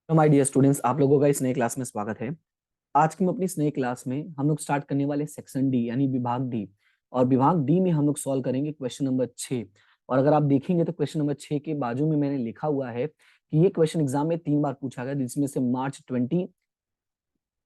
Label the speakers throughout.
Speaker 1: तो my dear students, आप लोगों का इस नए क्लास में स्वागत है। आज की हम अपनी इस नए क्लास में हम लोग स्टार्ट करने वाले सेक्शन डी यानी विभाग डी। और विभाग डी में हम लोग सॉल्व करेंगे क्वेश्चन नंबर 6। और अगर आप देखेंगे तो क्वेश्चन नंबर 6 के बाजू में मैंने लिखा हुआ है कि ये क्वेश्चन एग्जाम में 3 बार पूछा गया, जिसमें से मार्च 20,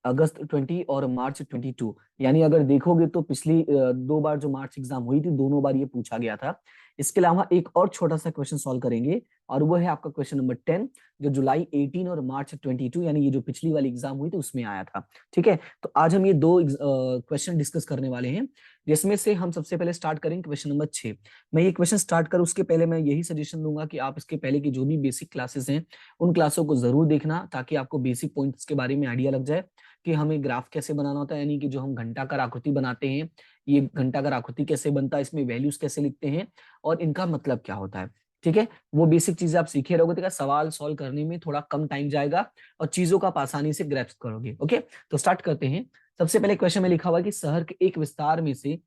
Speaker 1: अगस्त 20 और मार्च 22। यानी अगर देखोगे तो पिछली 2 बार जो मार्च एग्जाम हुई थी, दोनों बार ये पूछा गया था। इसके अलावा एक और छोटा सा क्वेश्चन सॉल्व करेंगे, और वो है आपका क्वेश्चन नंबर 10, जो जुलाई 18 और मार्च 22 यानी ये जो पिछली वाली एग्जाम हुई थी उसमें आया था। ठीक है, तो आज हम ये दो क्वेश्चन डिस्कस करने वाले हैं, जिसमें से हम सबसे पहले स्टार्ट करेंगे क्वेश्चन नंबर 6। मैं ये क्वेश्चन स्टार्ट करूँ उसके पहले मैं यही सजेशन दूंगा कि आप इसके पहले की जो भी बेसिक क्लासेस हैं उन क्लासों को जरूर देखना, ताकि आपको बेसिक पॉइंट्स के बारे में आइडिया लग जाए कि हमें ग्राफ कैसे बनाना होता है। यानी कि जो हम घंटाकार आकृति बनाते हैं, ये घंटाकार आकृति कैसे बनता है, इसमें वैल्यूज कैसे लिखते हैं और इनका मतलब क्या होता है। ठीक है, वो बेसिक चीजें आप सीखे रहोगे तो सवाल सॉल्व करने में थोड़ा कम टाइम जाएगा और चीजों का आप आसानी से ग्रैस्प करोगे। ओके, तो स्टार्ट करते हैं। सबसे पहले क्वेश्चन में लिखा हुआ है कि शहर के एक विस्तार में से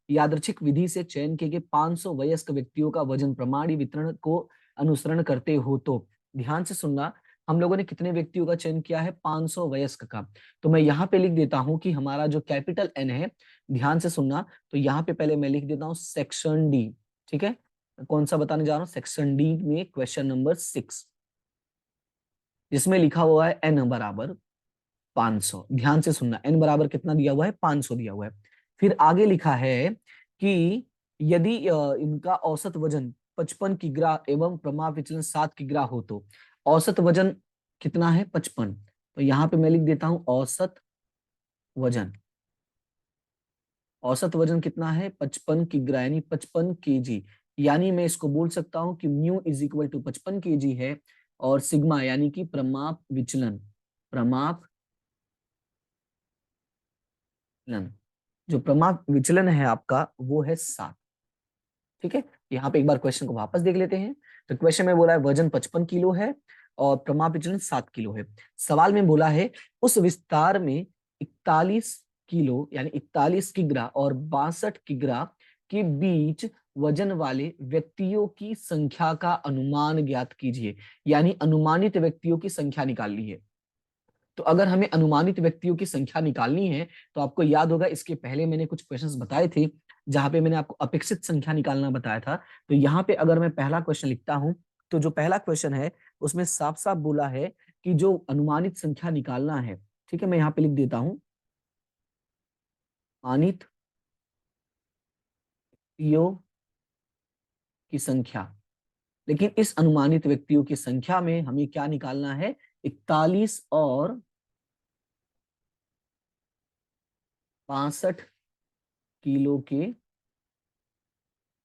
Speaker 1: यादृच्छिक विधि से चयन किए गए 500 वयस्क व्यक्तियों का वजन प्रमाणी वितरण को अनुसरण करते हो तो। ध्यान से सुनना, हम लोगों ने कितने व्यक्तियों का चयन किया है? 500 वयस्क का। तो मैं यहाँ पे लिख देता हूं कि हमारा जो कैपिटल एन है, ध्यान से सुनना, तो यहाँ पे पहले मैं लिख देता हूँ सेक्शन डी। ठीक है, कौन सा बताने जा रहा हूँ? सेक्शन डी में क्वेश्चन नंबर 6, जिसमें लिखा हुआ है एन बराबर 500। ध्यान से सुनना, एन बराबर कितना दिया हुआ है? 500 दिया हुआ है। फिर आगे लिखा है कि यदि इनका औसत वजन 55 किग्रा एवं प्रमाप विचलन 7 किग्रा हो तो। औसत वजन कितना है? 55। तो यहाँ पे मैं लिख देता हूं औसत वजन। औसत वजन कितना है? 55 किग्रा यानी 55 केजी। यानी मैं इसको बोल सकता हूं कि mu is equal to 55 KG है, और सिग्मा यानी कि प्रमाप विचलन, प्रमाप विचलन, जो प्रमाप विचलन है आपका वो है 7। ठीक है, यहाँ पे एक बार क्वेश्चन को वापस देख लेते हैं। तो क्वेश्चन में बोला है वजन 55 किलो है और प्रमाप विचलन 7 किलो है। सवाल में बोला है उस विस्तार में 41 किलो यानी 41 किग्रा और 62 किग्रा के बीच वजन वाले व्यक्तियों की संख्या का अनुमान ज्ञात कीजिए। यानी अनुमानित व्यक्तियों की संख्या निकालनी है। तो अगर हमें अनुमानित व्यक्तियों की संख्या निकालनी है, तो आपको याद होगा इसके पहले मैंने कुछ क्वेश्चंस बताए थे जहां पे मैंने आपको अपेक्षित संख्या निकालना बताया था। तो यहाँ पे अगर मैं पहला क्वेश्चन लिखता हूं, तो जो पहला क्वेश्चन है उसमें साफ साफ बोला है कि जो अनुमानित संख्या निकालना है। ठीक है, मैं यहाँ पे लिख देता हूं अनुमानित व्यक्तियों की संख्या। लेकिन इस अनुमानित व्यक्तियों की संख्या में हमें क्या निकालना है? 41 और 62 किलो के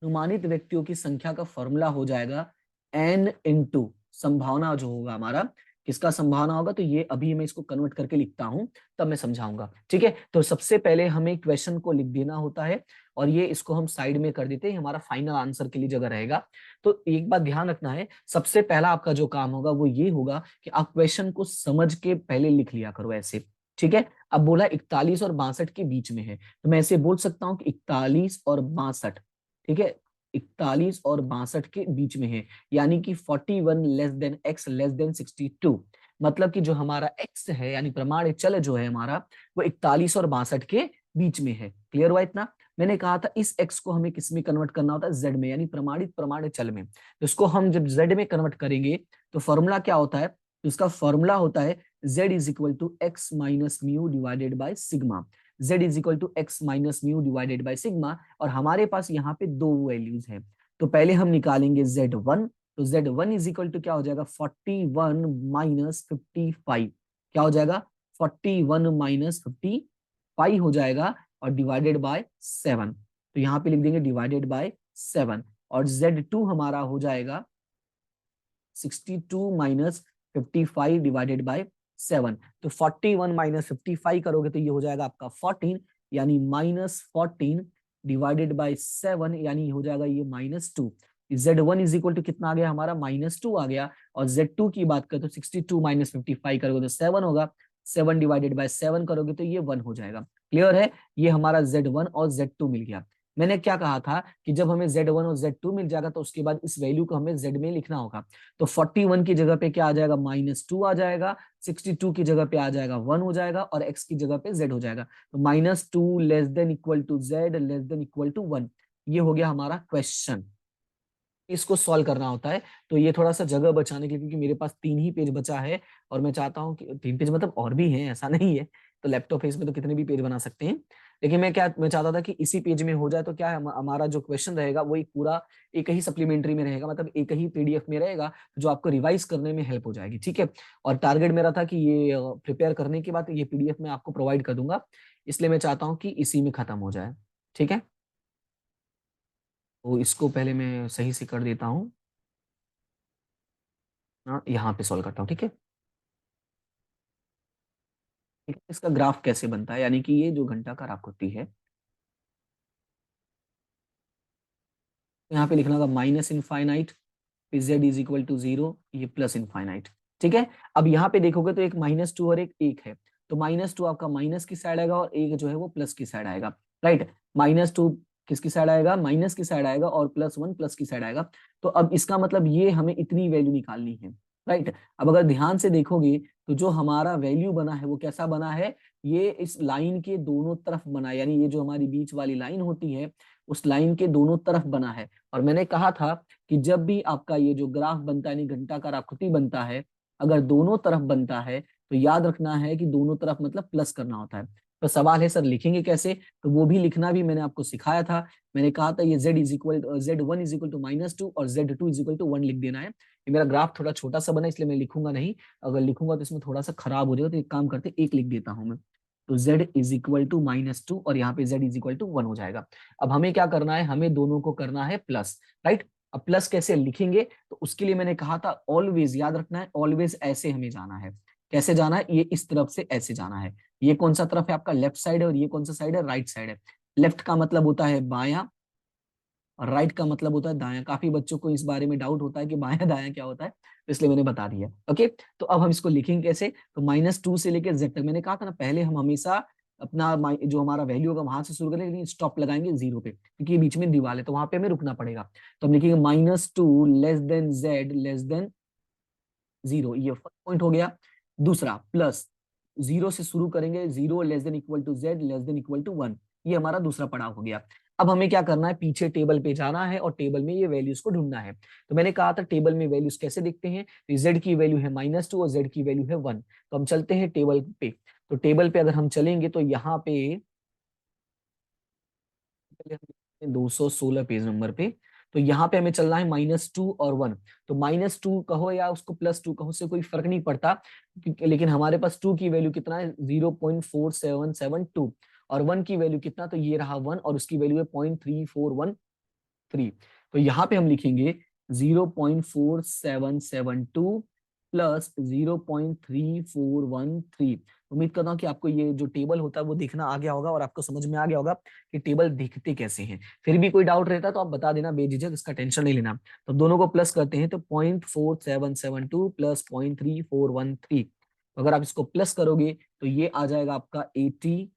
Speaker 1: अनुमानित व्यक्तियों की संख्या का फॉर्मूला हो जाएगा n इंटू संभावना जो होगा हमारा, किसका संभावना होगा? तो ये अभी मैं इसको कन्वर्ट करके लिखता हूं, तब मैं समझाऊंगा। ठीक है, तो सबसे पहले हमें क्वेश्चन को लिख देना होता है और ये इसको हम साइड में कर देते हैं, हमारा फाइनल आंसर के लिए जगह रहेगा। तो एक बात ध्यान रखना है, सबसे पहला आपका जो काम होगा वो ये होगा कि आप क्वेश्चन को समझ के पहले लिख लिया करो ऐसे। ठीक है, अब बोला 41 और 62 के बीच में है, तो मैं ऐसे बोल सकता हूं कि 41 और 62। ठीक है, 41 और 62 के बीच में है, यानी कि 41 less than x less than 62। मतलब कि जो हमारा x है यानी प्रमाण चल जो है हमारा, वो 41 और 62 के बीच में है। क्लियर हुआ इतना? मैंने कहा था इस x को हमें किस में कन्वर्ट करना होता है? z में, यानी प्रमाणित प्रमाण चल में। तो इसको हम जब z में कन्वर्ट करेंगे तो फॉर्मूला क्या होता है? तो इसका फॉर्मूला होता है z is equal to X minus mu divided by sigma. z is equal to X minus mu divided by sigma, और हमारे पास यहाँ पे दो वैल्यूज हैं। तो पहले हम निकालेंगे z1। तो z1 इज इक्वल टू क्या हो जाएगा? 41 माइनस 55। क्या हो जाएगा? 41 माइनस 55 हो जाएगा, और डिवाइडेड बाय 7। तो यहाँ पे लिख देंगे डिवाइडेड बाय 7। और z2 हमारा हो जाएगा 62 माइनस 55 डिवाइडेड बाय 7। तो 41 माइनस 55 करोगे तो ये हो जाएगा आपका 14, यानी माइनस 14 डिवाइडेड बाय 7, यानी हो जाएगा ये -2। z1 इज इक्वल टू कितना आ गया हमारा? -2 आ गया। और z2 की बात करें तो 62 माइनस 55 करोगे तो 7 होगा। 7 डिवाइडेड बाय 7 करोगे तो ये 1 हो जाएगा। क्लियर है? ये हमारा z1 और z2 मिल गया। मैंने क्या कहा था कि जब हमें Z1 और Z2 मिल जाएगा तो उसके बाद इस वैल्यू को हमें Z में लिखना होगा। तो 41 की जगह पे क्या आ जाएगा, -2 आ जाएगा, 62 की जगह पे आ जाएगा 1 हो जाएगा, और x की जगह पे z हो जाएगा। तो -2 less than equal to z less than equal to 1, ये हो गया हमारा क्वेश्चन। इसको सॉल्व करना होता है। तो ये थोड़ा सा जगह बचाने के लिए, क्योंकि मेरे पास 3 ही पेज बचा है और मैं चाहता हूँ कि 3 पेज मतलब और भी हैं, ऐसा नहीं है, तो लैपटॉप है इसमें तो कितने भी पेज बना सकते हैं, लेकिन मैं चाहता था कि इसी पेज में हो जाए। तो क्या है, हमारा जो क्वेश्चन रहेगा वो एक पूरा एक ही सप्लीमेंट्री में रहेगा, मतलब एक ही पीडीएफ में रहेगा, जो आपको रिवाइज करने में हेल्प हो जाएगी। ठीक है, और टारगेट मेरा था कि ये प्रिपेयर करने के बाद ये पीडीएफ मैं आपको प्रोवाइड कर दूंगा, इसलिए मैं चाहता हूँ कि इसी में खत्म हो जाए। ठीक है, तो इसको पहले मैं सही से कर देता हूँ। हाँ, यहाँ पे सॉल्व करता हूँ। ठीक है, इसका ग्राफ कैसे बनता है, यानी कि ये जो घंटाकार आकृति है, यहाँ पे लिखना होगा माइनस इनफाइनाइट, फिर z इज इक्वल टू 0, ये प्लस इनफाइनाइट। ठीक है, अब यहाँ पे देखोगे तो एक -2 और एक 1 है, तो -2 आपका माइनस की साइड आएगा और एक जो है वो प्लस की साइड आएगा। राइट, -2 किसकी साइड आएगा, माइनस की साइड आएगा, और +1 प्लस की साइड आएगा। तो अब इसका मतलब ये हमें इतनी वैल्यू निकालनी है। राइट, अब अगर ध्यान से देखोगे तो जो हमारा वैल्यू बना है वो कैसा बना है, ये इस लाइन के दोनों तरफ बना है, यानी ये जो हमारी बीच वाली लाइन होती है उस लाइन के दोनों तरफ बना है। और मैंने कहा था कि जब भी आपका ये जो ग्राफ बनता है, यानी घंटाकार आकृति बनता है, अगर दोनों तरफ बनता है तो याद रखना है कि दोनों तरफ मतलब प्लस करना होता है। तो सवाल है सर लिखेंगे कैसे, तो वो भी लिखना भी मैंने आपको सिखाया था। मैंने कहा था ये Z1 इज इक्वल टू -2 और Z2 इज इक्वल टू 1 लिख देना है। ये मेरा ग्राफ थोड़ा छोटा सा बना इसलिए मैं लिखूंगा नहीं, अगर लिखूंगा तो इसमें थोड़ा सा खराब हो जाएगा, तो एक काम करते एक लिख देता हूं मैं। तो Z इज इक्वल टू -2 और यहाँ पे Z इज इक्वल टू 1 हो जाएगा। अब हमें क्या करना है, हमें दोनों को करना है प्लस। राइट, अब प्लस कैसे लिखेंगे, तो उसके लिए मैंने कहा था ऑलवेज याद रखना है, ऑलवेज ऐसे हमें जाना है। कैसे जाना है, ये इस तरफ से ऐसे जाना है। ये कौन सा तरफ है आपका, लेफ्ट साइड है, और ये कौन सा साइड है, राइट साइड है। लेफ्ट का मतलब होता है बायां, और राइट का मतलब होता है दायां। काफी बच्चों को इस बारे में डाउट होता है कि बायां दायां क्या होता है, तो इसलिए मैंने बता दिया। ओके, तो अब हम इसको लिखेंगे कैसे, तो -2 से लेकर Z तक। मैंने कहा था ना, पहले हम हमेशा अपना जो हमारा वैल्यू होगा वहां से शुरू करेंगे, लेकिन स्टॉप लगाएंगे 0 पे, क्योंकि ये बीच में दीवार है तो वहां पे हमें रुकना पड़ेगा। तो हम लिखेंगे -2 less then Z less then 0, ये फर्स्ट पॉइंट हो गया। दूसरा प्लस 0 से शुरू करेंगे, 0 less than equal to Z less than equal to 1, ये हमारा दूसरा पड़ाव हो गया। अब हमें क्या करना है, पीछे टेबल पे जाना है और टेबल में ये वैल्यूज को ढूंढना है। तो मैंने कहा था टेबल में वैल्यूज कैसे दिखते हैं, तो Z की वैल्यू है -2 और Z की वैल्यू है 1। तो हम चलते हैं टेबल पे। तो टेबल पे अगर हम चलेंगे तो यहाँ पे 216 पेज नंबर पे, तो यहाँ पे हमें चलना है -2 और 1। तो -2 कहो या उसको +2 कहो, उससे कोई फर्क नहीं पड़ता, लेकिन हमारे पास 2 की वैल्यू कितना है, 0.4772, और 1 की वैल्यू कितना, तो ये रहा 1 और उसकी वैल्यू है 0.3413। तो यहाँ पे हम लिखेंगे 0.4772 प्लस 0.3413। उम्मीद करता हूँ कि आपको ये जो टेबल होता है वो देखना आ गया होगा और आपको समझ में आ गया होगा कि टेबल दिखते कैसे हैं। फिर भी कोई डाउट रहता है तो आप बता देना बेझिझक, इसका टेंशन नहीं लेना। तो दोनों को प्लस करते हैं, तो 0.4772 प्लस 0.3413। अगर आप इसको प्लस करोगे तो ये आ जाएगा आपका 80,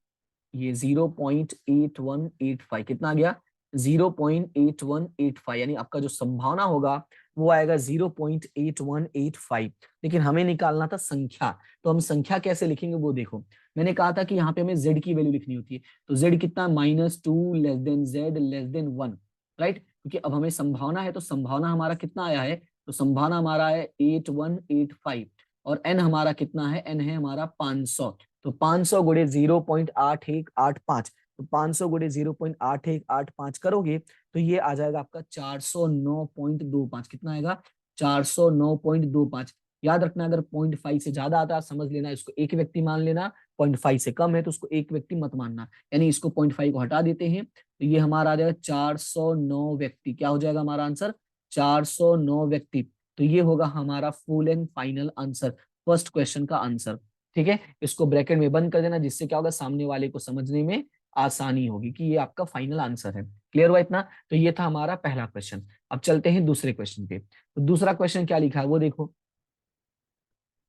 Speaker 1: ये 0.8185, कितना आ गया, 0.8185, यानी आपका जो संभावना होगा वो आएगा 0.8185। लेकिन हमें निकालना था संख्या, तो हम संख्या कैसे लिखेंगे वो देखो। मैंने कहा था कि यहाँ पे हमें z की वैल्यू लिखनी होती है, तो z कितना, -2 less then Z less then 1। Right, क्योंकि अब हमें संभावना है, तो संभावना हमारा कितना आया है, तो संभावना हमारा है 8185, और n हमारा कितना है, n है हमारा 500। तो 500 गुणे 0.8185, तो 500 गुणे 0.8185 करोगे तो ये आ जाएगा आपका 409.25। कितना आएगा, 409.25। याद रखना, अगर 0.5 से ज्यादा आता है समझ लेना इसको एक व्यक्ति मान लेना, 0.5 से कम है तो उसको एक व्यक्ति मत मानना, यानी इसको 0.5 को हटा देते हैं, तो ये हमारा आ जाएगा 409 व्यक्ति। क्या हो जाएगा हमारा आंसर, 409 व्यक्ति। तो ये होगा हमारा full and final answer, first question का आंसर। ठीक है, इसको ब्रैकेट में बंद कर देना, जिससे क्या होगा, सामने वाले को समझने में आसानी होगी कि ये आपका फाइनल आंसर है। क्लियर हुआ इतना, तो ये था हमारा पहला क्वेश्चन। अब चलते हैं दूसरे क्वेश्चन पे। तो दूसरा क्वेश्चन क्या लिखा है वो देखो।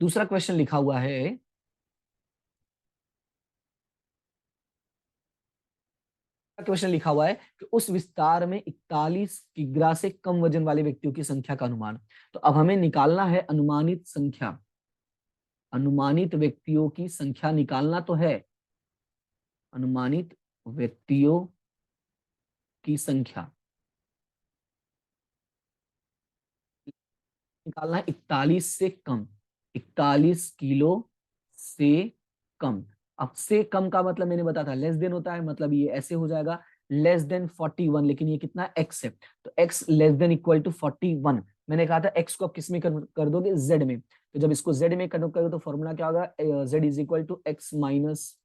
Speaker 1: दूसरा क्वेश्चन लिखा हुआ है, क्वेश्चन लिखा हुआ है कि उस विस्तार में 41 किग्रा से कम वजन वाले व्यक्तियों की संख्या का अनुमान। तो अब हमें निकालना है अनुमानित संख्या, अनुमानित व्यक्तियों की संख्या निकालना तो है, अनुमानित व्यक्तियों की संख्या निकालना है 41 से कम, 41 किलो से कम। अब से कम का मतलब मैंने बताया था लेस देन होता है, मतलब ये ऐसे हो जाएगा लेस देन 41, लेकिन ये कितना एक्स है, तो X less than equal to 41। मैंने कहा था एक्स को आप किस में कर दोगे, जेड में, तो जब इसको जेड में कन्वर्ट करोगे तो फॉर्मूला क्या होगा, Z is equal to X minus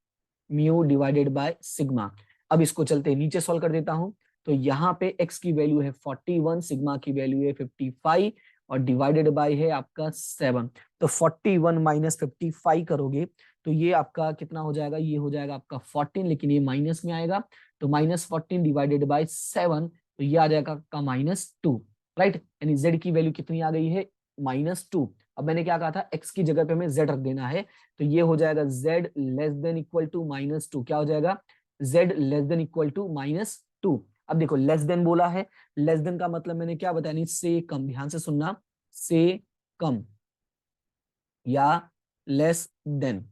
Speaker 1: mu divided by sigma. अब इसको चलते नीचे सॉल्व कर देता हूं, तो यहाँ पे x की वैल्यू है 41, सिग्मा की वैल्यू है 55 और डिवाइडेड बाय है आपका 7। तो 41 माइनस 55 करोगे तो ये आपका कितना हो जाएगा, ये हो जाएगा आपका 14, लेकिन ये माइनस में आएगा, तो -14 डिवाइडेड बाय 7, तो ये आ जाएगा आपका -2, राइट। यानी z की वैल्यू कितनी आ गई है, -2। अब मैंने क्या कहा था, x की जगह पे हमें z रख देना है, तो ये हो जाएगा z less than equal to -2। क्या हो जाएगा, z less than equal to -2। अब देखो लेस देन बोला है, लेस देन का मतलब मैंने क्या बताया, नहीं से कम, ध्यान से सुनना, से कम या लेस देन।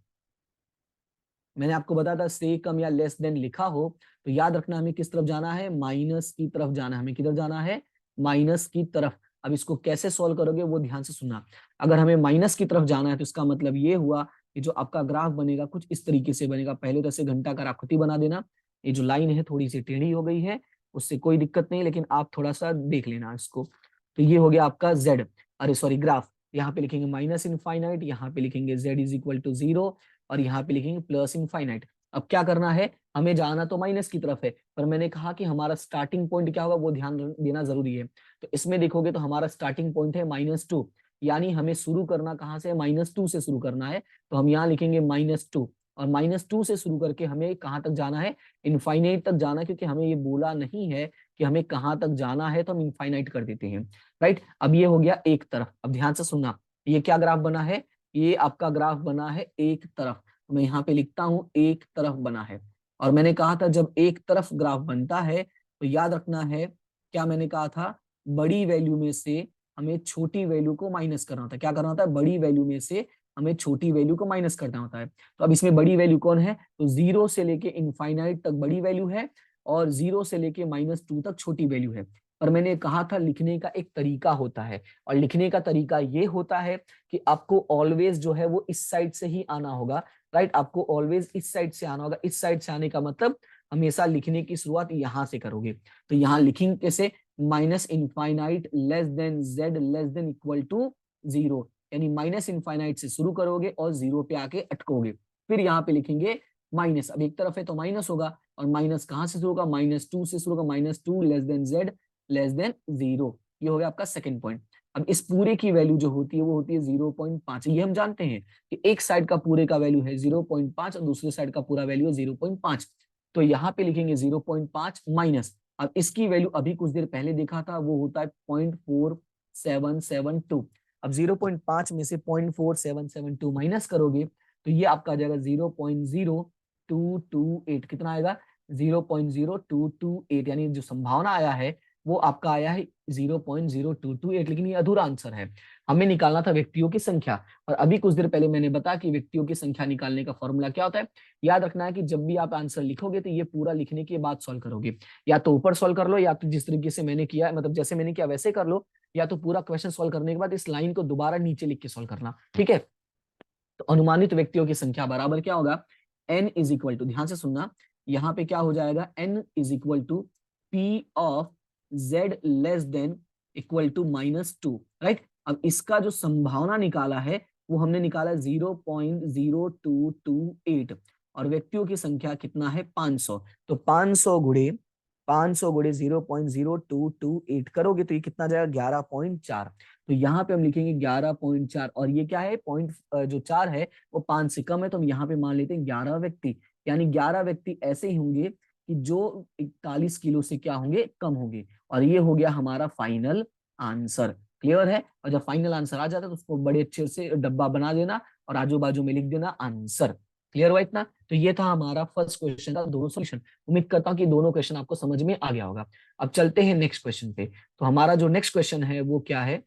Speaker 1: मैंने आपको बताया था से कम या लेस देन लिखा हो तो याद रखना हमें किस तरफ जाना है, माइनस की तरफ जाना है। हमें किधर जाना है, माइनस की तरफ। अब इसको कैसे सॉल्व करोगे वो ध्यान से सुनना। अगर हमें माइनस की तरफ जाना है तो इसका मतलब ये हुआ कि जो आपका ग्राफ बनेगा कुछ इस तरीके से बनेगा। पहले तो ऐसे घंटाकार आकृति बना देना, ये जो लाइन है थोड़ी सी टेढ़ी हो गई है, उससे कोई दिक्कत नहीं, लेकिन आप थोड़ा सा देख लेना इसको। तो ये हो गया आपका जेड, अरे सॉरी ग्राफ। यहाँ पे लिखेंगे माइनस इनफाइनाइट, यहाँ पे लिखेंगे जेड इज इक्वल टू 0 और यहाँ पे लिखेंगे प्लस इनफाइनाइट। अब क्या करना है, हमें जाना तो माइनस की तरफ है, पर मैंने कहा कि हमारा स्टार्टिंग पॉइंट क्या होगा वो ध्यान देना जरूरी है। तो इसमें देखोगे तो हमारा स्टार्टिंग पॉइंट है -2, यानी हमें शुरू करना कहाँ से, -2 से शुरू करना है। तो हम यहाँ लिखेंगे -2 और -2 से शुरू करके हमें कहाँ तक जाना है, इनफाइनाइट तक जाना है, क्योंकि हमें ये बोला नहीं है कि हमें कहाँ तक जाना है, तो हम इनफाइनाइट कर देते हैं, राइट। अब ये हो गया एक तरफ। अब ध्यान से सुनना, ये क्या ग्राफ बना है, ये आपका ग्राफ बना है एक तरफ। मैं यहाँ पे लिखता हूं एक तरफ बना है। और मैंने कहा था जब एक तरफ ग्राफ बनता है तो याद रखना है, क्या मैंने कहा था, बड़ी वैल्यू में से हमें छोटी वैल्यू को माइनस करना होता है। क्या करना होता है, बड़ी वैल्यू में से हमें छोटी वैल्यू को माइनस करना होता है। तो अब इसमें बड़ी वैल्यू कौन है, तो 0 से लेके इनफाइनाइट तक बड़ी वैल्यू है और 0 से लेके -2 तक छोटी वैल्यू है। पर मैंने कहा था लिखने का एक तरीका होता है, और लिखने का तरीका ये होता है कि आपको ऑलवेज जो है वो इस साइड से ही आना होगा, राइट। आपको ऑलवेज इस साइड से आना होगा। इस साइड से आने का मतलब हमेशा लिखने की शुरुआत यहां से करोगे। तो यहाँ लिखेंगे कैसे, minus infinite less than Z less than equal to 0, यानी माइनस इनफाइनाइट से शुरू करोगे और 0 पे आके अटकोगे। फिर यहाँ पे लिखेंगे माइनस, अब एक तरफ है तो माइनस होगा, और माइनस कहाँ से शुरू होगा, -2 से शुरू होगा, -2 less than Z less then 0। ये हो गया आपका सेकंड पॉइंट। अब इस पूरे की वैल्यू जो होती है वो होती है 0.5। ये हम जानते हैं कि एक साइड का पूरे का वैल्यू है 0.5 और दूसरे साइड का पूरा वैल्यू है 0.5। तो यहाँ पे लिखेंगे 0.5 माइनस, अब इसकी वैल्यू अभी कुछ देर पहले देखा था वो होता है 0.4772। अब 0.5 में से 0.4772 माइनस करोगे तो ये आपका आ जाएगा 0.0228। कितना आएगा, 0.0228, यानी जो संभावना आया है वो आपका आया है 0.0228, लेकिन ये अधूरा आंसर है। हमें निकालना था व्यक्तियों की संख्या, और अभी कुछ देर पहले मैंने बताया कि व्यक्तियों की संख्या निकालने का फॉर्मूला क्या होता है। याद रखना है कि जब भी आप आंसर लिखोगे तो ये पूरा लिखने के बाद सॉल्व करोगे, या तो ऊपर सॉल्व कर लो, या तो जिस तरीके से मैंने किया, मतलब जैसे मैंने किया वैसे कर लो, या तो पूरा क्वेश्चन सॉल्व करने के बाद इस लाइन को दोबारा नीचे लिख के सॉल्व करना, ठीक है। तो अनुमानित व्यक्तियों की संख्या बराबर क्या होगा, n इज इक्वल टू, ध्यान से सुनना, यहाँ पे क्या हो जाएगा, n is equal to P of z less than equal to -2, right. अब इसका जो संभावना निकाला है वो हमने निकाला 0.0228, और व्यक्तियों की संख्या कितना है, 500। तो 500 गुणे 0.0228 करोगे तो ये कितना जाएगा, 11.4। तो यहाँ पे हम लिखेंगे 11.4, और ये क्या है, पॉइंट जो 4 है वो 5 से कम है, तो हम यहाँ पे मान लेते हैं 11 व्यक्ति। यानी 11 व्यक्ति ऐसे ही होंगे कि जो 41 किलो से क्या होंगे, कम होंगे। और ये हो गया हमारा फाइनल आंसर। क्लियर है। और जब फाइनल आंसर आ जाता है तो उसको बड़े अच्छे से डब्बा बना देना और आजू बाजू में लिख देना आंसर। क्लियर हुआ इतना? तो ये था हमारा फर्स्ट क्वेश्चन का दोनों सॉल्यूशन। उम्मीद करता हूँ कि दोनों क्वेश्चन आपको समझ में आ गया होगा। अब चलते हैं नेक्स्ट क्वेश्चन पे। तो हमारा जो नेक्स्ट क्वेश्चन है वो क्या है?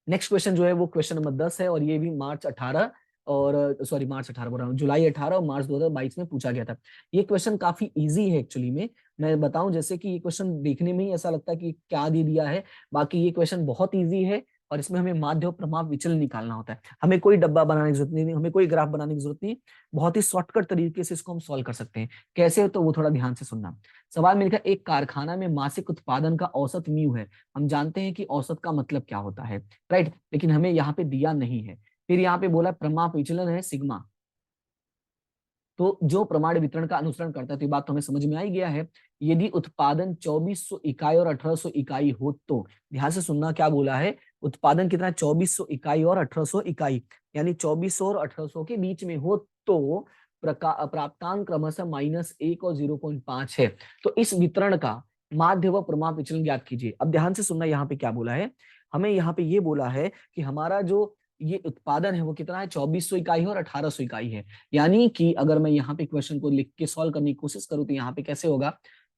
Speaker 1: नेक्स्ट क्वेश्चन जो है वो क्वेश्चन नंबर 10 है, और ये भी मार्च 18 और सॉरी मार्च 18 बोल रहा हूँ, जुलाई 18 और मार्च 2022 में पूछा गया था। ये क्वेश्चन काफी इजी है एक्चुअली में। मैं बताऊं, जैसे कि ये क्वेश्चन देखने में ही ऐसा लगता है कि क्या दे दिया है, बाकी ये क्वेश्चन बहुत इजी है। और इसमें हमें माध्य और प्रभाव विचलन निकालना होता है। हमें कोई डब्बा बनाने की जरूरत नहीं, हमें कोई ग्राफ बनाने की जरूरत नहीं। बहुत ही शॉर्टकट तरीके से इसको हम सॉल्व कर सकते हैं। कैसे? तो वो थोड़ा ध्यान से सुनना। सवाल में लिखा, एक कारखाना में मासिक उत्पादन का औसत म्यू है। हम जानते हैं कि औसत का मतलब क्या होता है, राइट? लेकिन हमें यहाँ पे दिया नहीं है। फिर यहाँ पे बोला प्रमाप विचलन है सिग्मा। तो जो प्रमाण वितरण का अनुसरण करता है, तो ये बात तो हमें समझ में आ ही गया है। यदि उत्पादन 2400 इकाई और 1800 इकाई हो तो, ध्यान से सुनना क्या बोला है, उत्पादन कितना है? 2400 इकाई और 1800 इकाई, यानी 2400 और 1800 के बीच में हो तो प्राप्तांक क्रमशः -1 और 0.5 है। तो इस वितरण का माध्य व प्रमाप विचलन ज्ञात कीजिए। अब ध्यान से सुनना, यहाँ पे क्या बोला है, हमें यहाँ पे ये बोला है कि हमारा जो ये उत्पादन है वो कितना है? 2400 इकाई है और 1800 इकाई है। यानी कि अगर मैं यहाँ पे क्वेश्चन को लिख के सॉल्व करने की कोशिश करूँ तो यहाँ पे कैसे होगा?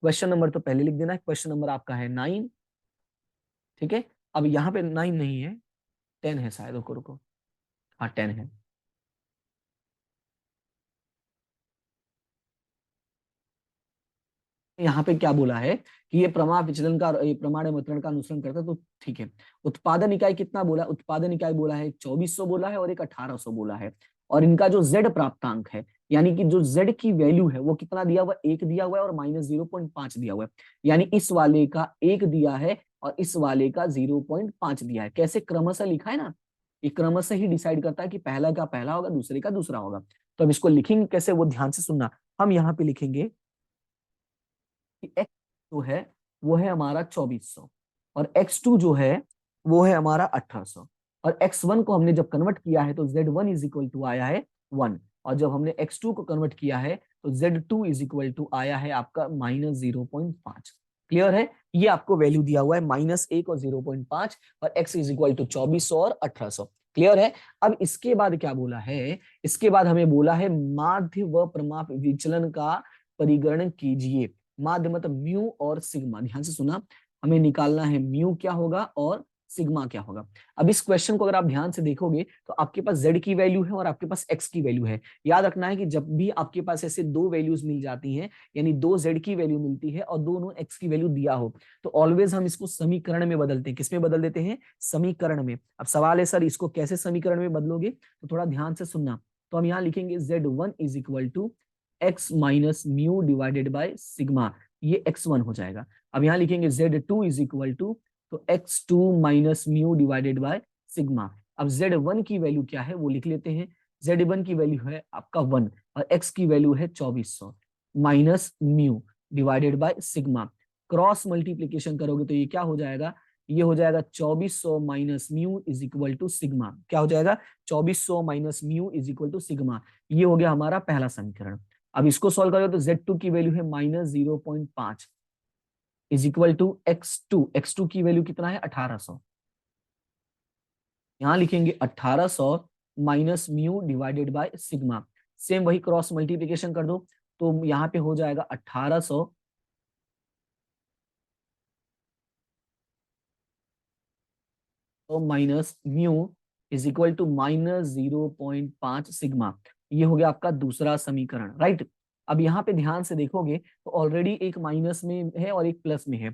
Speaker 1: क्वेश्चन नंबर तो पहले लिख देना है, क्वेश्चन नंबर आपका है 9, ठीक है। अब यहाँ पे 9 नहीं है, 10 है शायद, रुको रुको, हाँ 10 है। यहाँ पे क्या बोला है कि ये प्रमाण विचलन का, ये प्रमाण वितरण का अनुसरण करता है, तो ठीक है। उत्पादन इकाई कितना बोला? उत्पादन इकाई बोला है 2400 बोला है और एक 1800 बोला है। और इनका जो जेड प्राप्तांक है, यानी कि जो जेड की वैल्यू है वो कितना दिया हुआ? 1 दिया हुआ है और -0.5 दिया हुआ है। यानी इस वाले का 1 दिया है और इस वाले का 0.5 दिया है। कैसे? क्रमशः लिखा है ना, ये क्रमशः ही डिसाइड करता है कि पहला का पहला होगा, दूसरे का दूसरा होगा। तो अब इसको लिखेंगे कैसे, वो ध्यान से सुनना। हम यहाँ पे लिखेंगे कि x जो है वो है हमारा 2400, और x2 जो है वो है हमारा 1800। और x1 को हमने जब कन्वर्ट किया है तो z1 इज इक्वल टू आया है 1, और जब हमने x2 को कन्वर्ट किया है तो z2 इज इक्वल टू आया है आपका -0.5। क्लियर है? ये आपको वैल्यू दिया हुआ है -1 और 0.5, और x इज इक्वल टू 2400 और 1800। क्लियर है? अब इसके बाद क्या बोला है? इसके बाद हमें बोला है माध्य व प्रमाप विचलन का परिगणन कीजिए। माध्य मतलब म्यू और सिग्मा। ध्यान से सुना, हमें निकालना है म्यू क्या होगा और सिग्मा क्या होगा। अब इस क्वेश्चन को अगर आप ध्यान से देखोगे तो आपके पास z की वैल्यू है और आपके पास x की वैल्यू है। याद रखना है कि जब भी आपके पास ऐसे दो वैल्यूज मिल जाती हैं, यानी दो z की वैल्यू मिलती है और दोनों x की वैल्यू दिया हो, तो ऑलवेज हम इसको समीकरण में बदलते हैं। किसमें बदल देते हैं? समीकरण में। अब सवाल है सर इसको कैसे समीकरण में बदलोगे, तो थोड़ा ध्यान से सुनना। तो हम यहाँ लिखेंगे z1 is equal to x minus mu divided by sigma, ये x1 हो जाएगा। अब यहाँ लिखेंगे z2 इज इक्वल टू, तो x2 minus mu divided by sigma. अब z1 की वैल्यू क्या है वो लिख लेते हैं। z1 की वैल्यू है आपका 1 और x की वैल्यू है 2400 minus mu divided by sigma. Cross multiplication करोगे तो ये क्या हो जाएगा? ये हो जाएगा 2400 minus mu is equal to sigma. क्या हो जाएगा? 2400 minus mu is equal to sigma. ये हो गया हमारा पहला समीकरण। अब इसको सॉल्व करोगे तो z2 की वैल्यू है -0.5 इज इक्वल टू x2 की वैल्यू कितना है? 1800। यहां लिखेंगे 1800 minus mu divided by sigma. Same वही क्रॉस मल्टीप्लीकेशन कर दो, तो यहाँ पे हो जाएगा 1800 तो minus mu is equal to -0.5 sigma. ये हो गया आपका दूसरा समीकरण, राइट? अब यहाँ पे ध्यान से देखोगे तो ऑलरेडी एक माइनस में है और एक प्लस में है।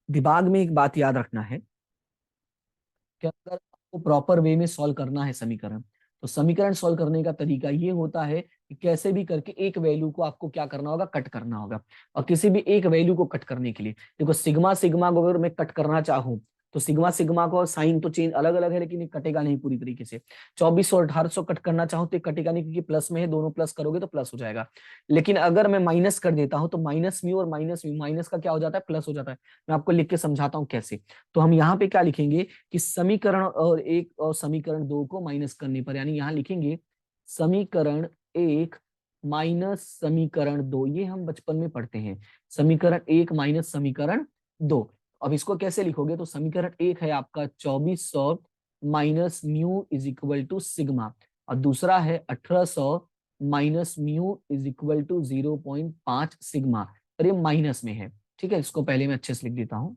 Speaker 1: दिमाग में एक बात याद रखना है कि अगर आपको प्रॉपर वे में सॉल्व करना है समीकरण, तो समीकरण सॉल्व करने का तरीका ये होता है कि कैसे भी करके एक वैल्यू को आपको क्या करना होगा? कट करना होगा। और किसी भी एक वैल्यू को कट करने के लिए देखो, सिग्मा सिग्मा को अगर मैं कट करना चाहूं तो सिग्मा सिग्मा को साइन तो चेंज अलग अलग है, लेकिन ये कटेगा नहीं पूरी तरीके से। 2400 और 1800 कट करना चाहूं तो ये कटेगा नहीं, क्योंकि प्लस में है, दोनों प्लस करोगे तो प्लस हो जाएगा। लेकिन अगर मैं माइनस कर देता हूं तो माइनस म्यू और माइनस म्यू, माइनस का क्या हो जाता है? प्लस हो जाता है। मैं आपको लिख के समझाता हूं कैसे। तो हम यहाँ पे क्या लिखेंगे कि समीकरण और एक और समीकरण दो को माइनस करने पर, यानी यहां लिखेंगे समीकरण एक माइनस समीकरण दो। ये हम बचपन में पढ़ते हैं, समीकरण एक माइनस समीकरण दो। अब इसको कैसे लिखोगे? तो समीकरण एक है आपका 2400 minus mu is equal to sigma. और दूसरा है 1800 minus mu is equal to 0.5 sigma, और ये माइनस में है। ठीक है, इसको पहले मैं अच्छे से लिख देता हूं,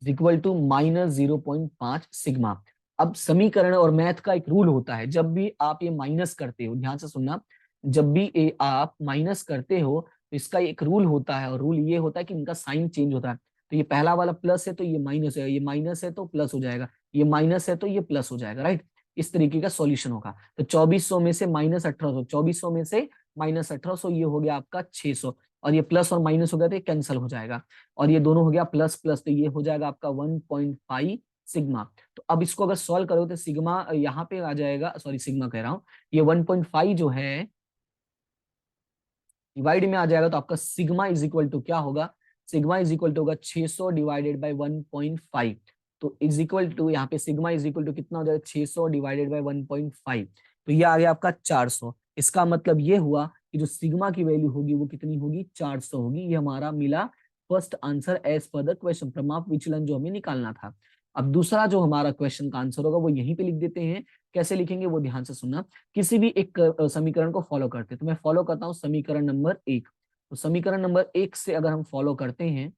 Speaker 1: इक्वल टू माइनस 0.5 सिग्मा। अब समीकरण और मैथ का एक रूल होता है, जब भी आप ये माइनस करते हो, ध्यान से सुनना, जब भी ये आप माइनस करते हो तो इसका एक रूल होता है, और रूल ये होता है कि इनका साइन चेंज होता है। तो ये पहला वाला प्लस है तो ये माइनस है, ये माइनस है तो प्लस हो जाएगा, ये माइनस है तो ये प्लस हो जाएगा, राइट। इस तरीके का सॉल्यूशन होगा। तो 2400 में से माइनस 1800, 2400 में से माइनस 1800, ये हो गया आपका 600, और ये प्लस और माइनस हो गया तो ये कैंसिल हो जाएगा, और ये दोनों हो गया प्लस प्लस, तो ये हो जाएगा आपका 1.5 सिग्मा। तो अब इसको अगर सॉल्व करो तो सिग्मा यहाँ पे आ जाएगा, सॉरी सिग्मा कह रहा हूँ, ये 1.5 जो है डिवाइड में आ जाएगा, तो आपका सिग्मा इज इक्वल टू क्या होगा, सिग्मा इज इक्वल टू होगा 600 डिवाइडेड बाई 1.5। तो इज इक्वल टू यहाँ पे सिग्मा इज इक्वल टू कितना हो जाएगा, 600 डिवाइडेड बाई 1.5, तो ये आ गया आपका 400। इसका मतलब ये हुआ कि जो सिग्मा की वैल्यू होगी वो कितनी होगी, 400 होगी। ये हमारा मिला first answer as per the question, प्रमाप विचलन जो हमें निकालना था। अब दूसरा जो हमारा क्वेश्चन का आंसर होगा वो यहीं पे लिख देते हैं। कैसे लिखेंगे वो ध्यान से सुनना। किसी भी एक समीकरण को फॉलो करते हैं, तो मैं फॉलो करता हूं समीकरण नंबर 1। तो समीकरण नंबर 1 से अगर हम फॉलो करते हैं,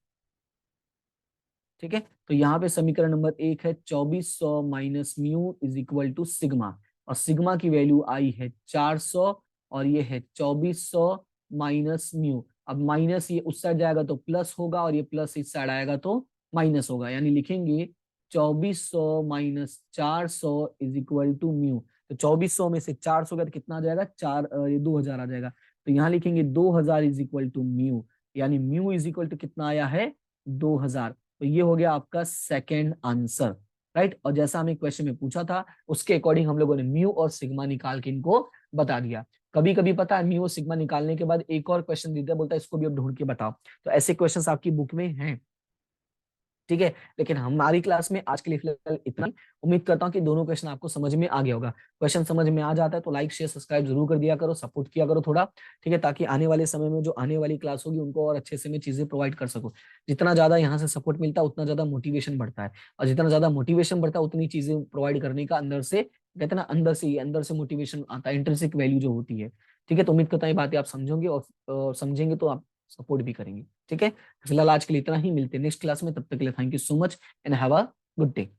Speaker 1: ठीक है, तो यहाँ पे समीकरण नंबर 1 है 2400 minus mu is equal to sigma, और सिग्मा की वैल्यू आई है 400, और ये है 2400 माइनस म्यू। अब माइनस ये उस साइड जाएगा तो प्लस होगा, और ये प्लस इस साइड आएगा तो माइनस होगा, यानी लिखेंगे 2400 minus 400 is equal to mu. तो 2400 में से 400 गया तो कितना आ जाएगा, ये 2000 आ जाएगा। तो यहाँ लिखेंगे 2000 इज इक्वल टू म्यू, यानी म्यू इज इक्वल टू कितना आया है, 2000। तो ये हो गया आपका सेकेंड आंसर, राइट। और जैसा हमें क्वेश्चन में पूछा था उसके अकॉर्डिंग हम लोगों ने म्यू और सिग्मा निकाल के इनको बता दिया। कभी कभी पता है म्यू और सिग्मा निकालने के बाद एक और क्वेश्चन देता है, बोलता है इसको भी अब ढूंढ के बताओ। तो ऐसे क्वेश्चंस आपकी बुक में हैं, ठीक है। लेकिन हमारी क्लास में आज के लिए फिलहाल इतना ही। उम्मीद करता हूँ कि दोनों क्वेश्चन आपको समझ में आ गया होगा। क्वेश्चन समझ में आ जाता है तो लाइक शेयर सब्सक्राइब जरूर कर दिया करो, सपोर्ट किया करो थोड़ा, ठीक है, ताकि आने वाले समय में जो आने वाली क्लास होगी उनको और अच्छे से मैं चीजें प्रोवाइड कर सकूं। जितना ज्यादा यहाँ से सपोर्ट मिलता है उतना ज्यादा मोटिवेशन बढ़ता है, और जितना ज्यादा मोटिवेशन बढ़ता है उतनी चीजें प्रोवाइड करने का अंदर से, कहते हैं ना, अंदर से मोटिवेशन आता है, इंट्रिंसिक वैल्यू जो होती है। ठीक है, तो उम्मीद करता हूँ ये बातें आप समझोगे, और समझेंगे तो आप सपोर्ट भी करेंगे, ठीक है। फिलहाल आज के लिए इतना ही, मिलते हैं नेक्स्ट क्लास में, तब तक के लिए thank you so much and have a good day.